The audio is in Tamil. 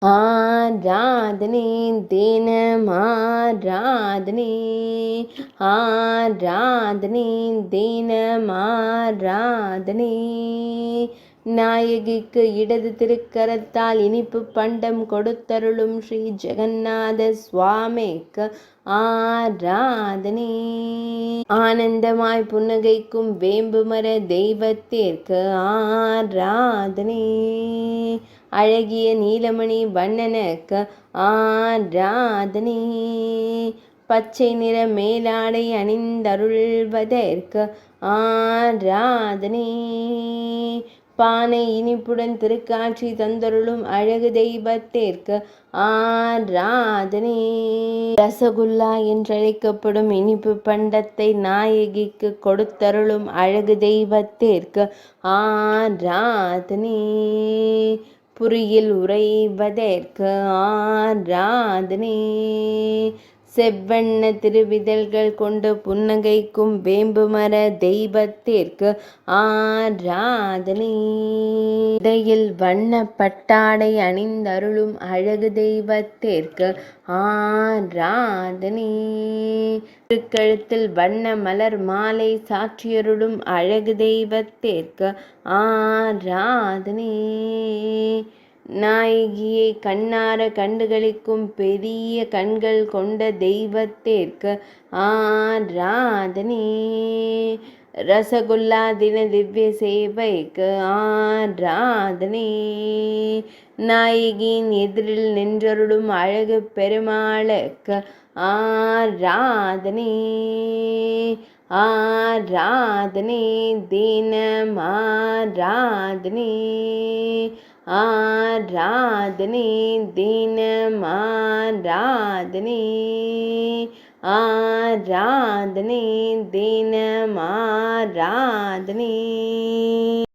ஆராதனை தினம் ஆராதனை, ஆராதனை தினம் ஆராதனை. நாயகிக்கு இடது திருக்கரத்தால் இனிப்பு பண்டம் கொடுத்தருளும் ஸ்ரீ ஜெகநாத சுவாமிக்கு ஆராதனை. ஆனந்தமாய் புன்னகைக்கும் வேம்புமர தெய்வத்திற்கு ஆராதனை. அழகிய நீலமணி வண்ணனுக்கு ஆராதனை. பச்சை நிற மேலாடை அணிந்தருள்வதற்கு ஆராதனை. பானை இனிப்புடன் திருக்காட்சி தந்தருளும் அழகு தெய்வத்திற்கு ஆராதனை. ரசகுல்லா என்றழைக்கப்படும் இனிப்பு பண்டத்தை நாயகிக்கு கொடுத்தருளும் அழகு தெய்வத்திற்கு ஆராதனை. புரியில் உறைவதற்கு ஆராதனை. செவ்வண்ண திருவிதழ்கள் கொண்டு புன்னகைக்கும் வேம்புமர தெய்வத்திற்கு ஆராதனை. இடையில் வண்ண பட்டாடை அணிந்தருளும் அழகு தெய்வத்திற்கு ஆராதனை. திருக்கழுத்தில் வண்ண மலர் மாலை சாற்றியருளும் அழகு தெய்வத்திற்கு ஆராதனை. நாயகியை கண்ணார கண்டுகளிக்கும் பெரிய கண்கள் கொண்ட தெய்வத்திற்கு ஆராதனை. ரசகுல்லா தின திவ்ய சேவைக்கு ஆராதனை. நாயகியின் எதிரில் நின்றருளும் அழகு பெருமாளுக்கு ஆராதனை. ஆராதனை தினம் ஆராதனை, ஆராதனை தினம் ஆராதனை, ஆராதனை தினம் ஆராதனை.